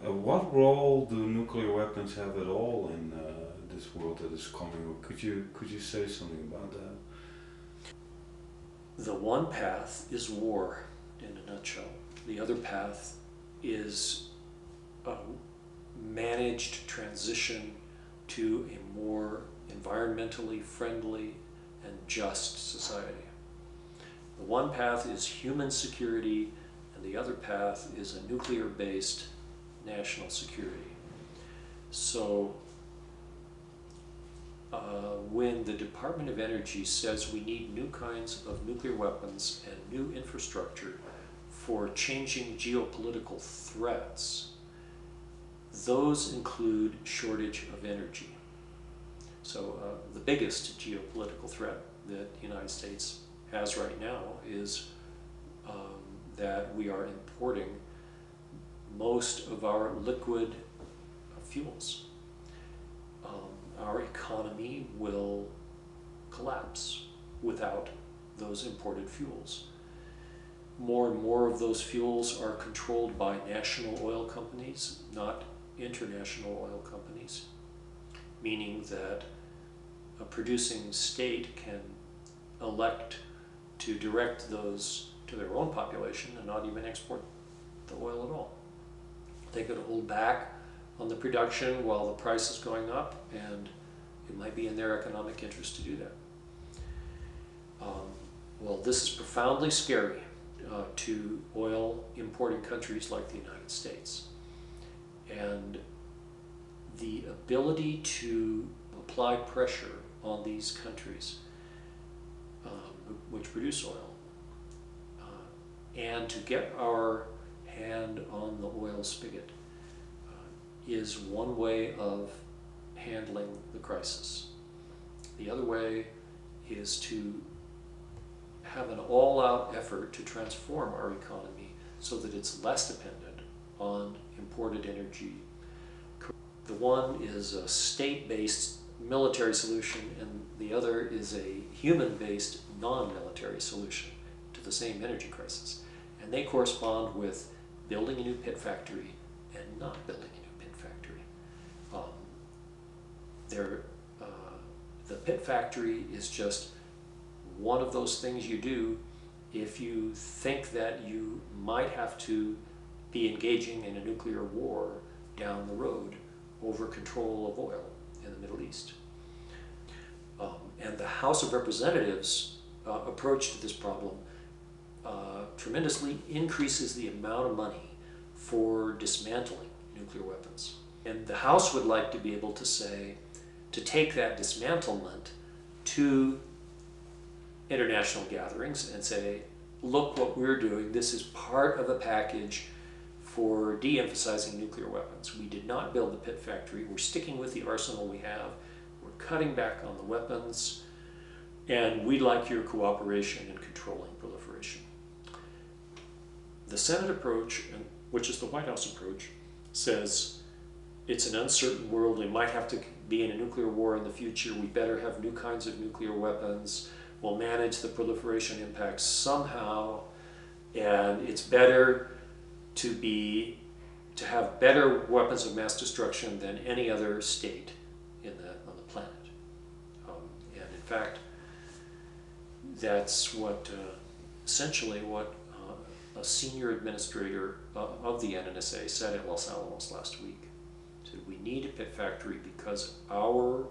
What role do nuclear weapons have at all in this world that is coming? Could you say something about that? The one path is war, in a nutshell. The other path is a managed transition to a more environmentally friendly and just society. The one path is human security, and the other path is a nuclear-based national security. So when the Department of Energy says we need new kinds of nuclear weapons and new infrastructure for changing geopolitical threats, those include shortage of energy. So the biggest geopolitical threat that the United States has right now is that we are importing most of our liquid fuels. Our economy will collapse without those imported fuels. More and more of those fuels are controlled by national oil companies, not international oil companies, meaning that a producing state can elect to direct those to their own population and not even export the oil at all. They could hold back on the production while the price is going up, and it might be in their economic interest to do that. Well, this is profoundly scary to oil importing countries like the United States. And the ability to apply pressure on these countries which produce oil and to get our hand on the oil spigot is one way of handling the crisis. The other way is to have an all-out effort to transform our economy so that it's less dependent on imported energy. The one is a state-based military solution, and the other is a human-based non-military solution to the same energy crisis. And they correspond with building a new pit factory and not building a new pit factory. The pit factory is just one of those things you do if you think that you might have to be engaging in a nuclear war down the road over control of oil in the Middle East. And the House of Representatives' approach to this problem tremendously increases the amount of money for dismantling nuclear weapons. And the House would like to be able to say, to take that dismantlement to international gatherings and say, look what we're doing, this is part of a package for de-emphasizing nuclear weapons. We did not build the pit factory, we're sticking with the arsenal we have, we're cutting back on the weapons, and we'd like your cooperation in controlling proliferation. The Senate approach, which is the White House approach, says it's an uncertain world, we might have to be in a nuclear war in the future, we better have new kinds of nuclear weapons, we'll manage the proliferation impacts somehow, and it's better to have better weapons of mass destruction than any other state on the planet. And in fact, that's essentially what a senior administrator of the NNSA said at Los Alamos last week. He said, we need a pit factory because our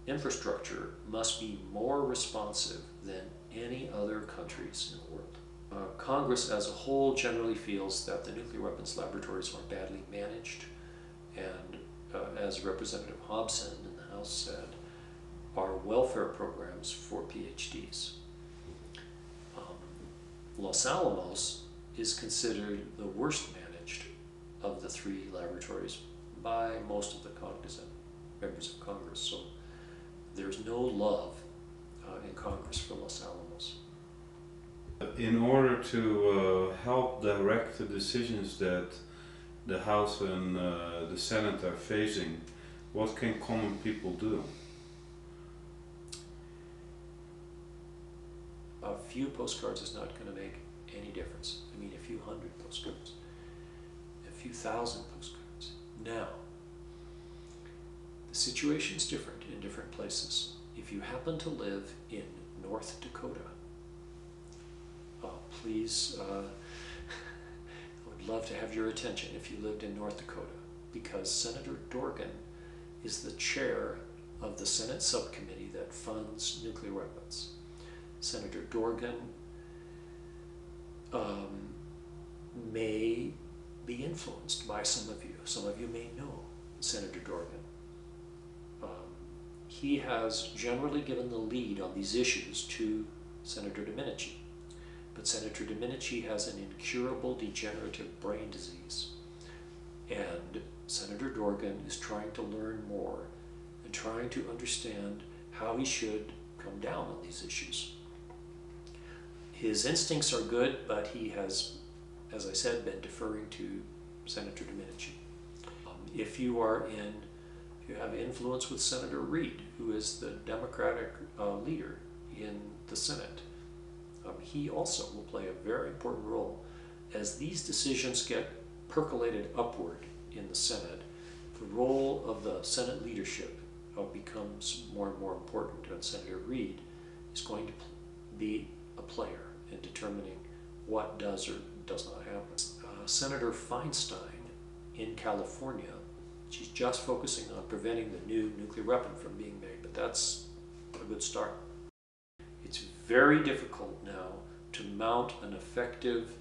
infrastructure must be more responsive than any other countries in the world. Congress as a whole generally feels that the nuclear weapons laboratories are badly managed, and as Representative Hobson in the House said, are welfare programs for PhDs. Los Alamos is considered the worst managed of the three laboratories by most of the cognizant members of Congress. So there's no love in Congress for Los Alamos. In order to help direct the decisions that the House and the Senate are facing, what can common people do? A few postcards is not going to make any difference. I mean, a few hundred postcards. A few thousand postcards. Now, the situation's different in different places. If you happen to live in North Dakota, please, I would love to have your attention if you lived in North Dakota, because Senator Dorgan is the chair of the Senate subcommittee that funds nuclear weapons. Senator Dorgan may be influenced by some of you. Some of you may know Senator Dorgan. He has generally given the lead on these issues to Senator Domenici. But Senator Domenici has an incurable degenerative brain disease. And Senator Dorgan is trying to learn more and trying to understand how he should come down on these issues. His instincts are good, but he has, as I said, been deferring to Senator Domenici. If you have influence with Senator Reid, who is the Democratic leader in the Senate, he also will play a very important role. As these decisions get percolated upward in the Senate, the role of the Senate leadership becomes more and more important, and Senator Reid is going to be a player in determining what does or does not happen. Senator Feinstein in California, she's just focusing on preventing the new nuclear weapon from being made, but that's a good start. It's very difficult now to mount an effective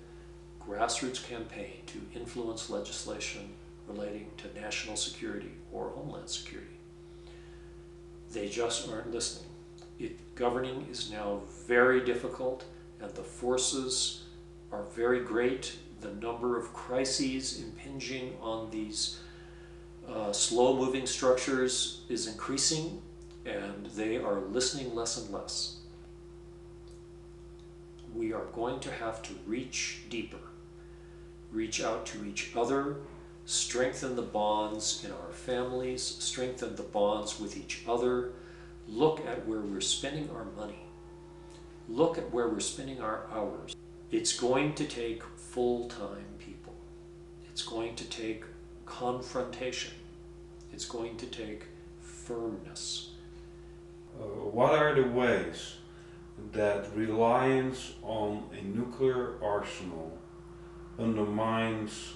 grassroots campaign to influence legislation relating to national security or homeland security. They just aren't listening. Governing is now very difficult, and the forces are very great. The number of crises impinging on these slow-moving structures is increasing, and they are listening less and less. We are going to have to reach deeper, reach out to each other, strengthen the bonds in our families, strengthen the bonds with each other, look at where we're spending our money, look at where we're spending our hours. It's going to take full-time people. It's going to take confrontation. It's going to take firmness. What are the ways that reliance on a nuclear arsenal undermines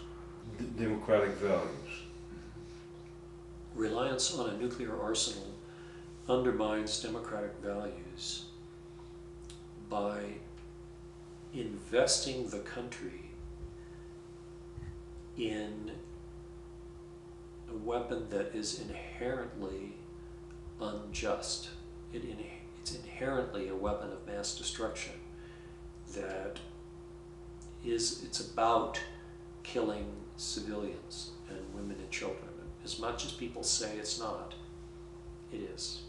democratic values? Reliance on a nuclear arsenal undermines democratic values by investing the country in a weapon that is inherently unjust. It's inherently a weapon of mass destruction it's about killing civilians and women and children. As much as people say it's not, it is.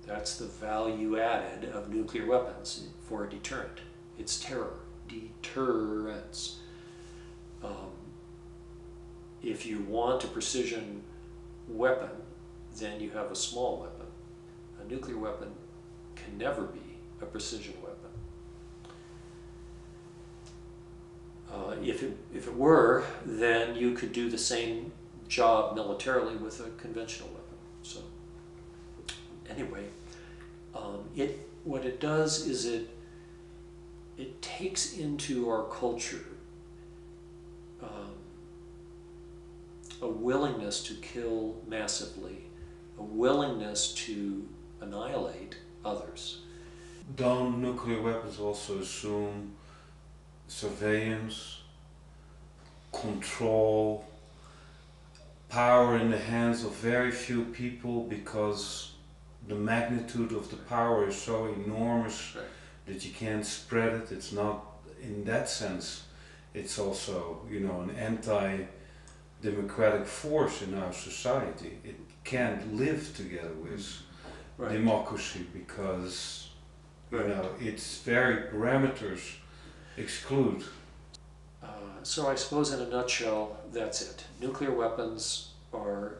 That's the value added of nuclear weapons for a deterrent. It's terror, deterrence. If you want a precision weapon, then you have a small weapon. A nuclear weapon can never be a precision weapon. If it were, then you could do the same job militarily with a conventional weapon. So anyway, what it does is it takes into our culture a willingness to kill massively, a willingness to annihilate others. Don't nuclear weapons also assume surveillance, control, power in the hands of very few people, because the magnitude of the power is so enormous that you can't spread it? It's not, in that sense, it's also, an anti-democratic force in our society. It can't live together with democracy because, its very parameters exclude. So I suppose in a nutshell, that's it. Nuclear weapons are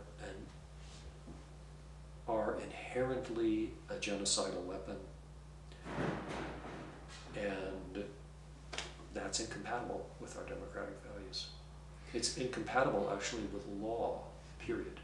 inherently a genocidal weapon, and that's incompatible with our democratic values. It's incompatible actually with law, period.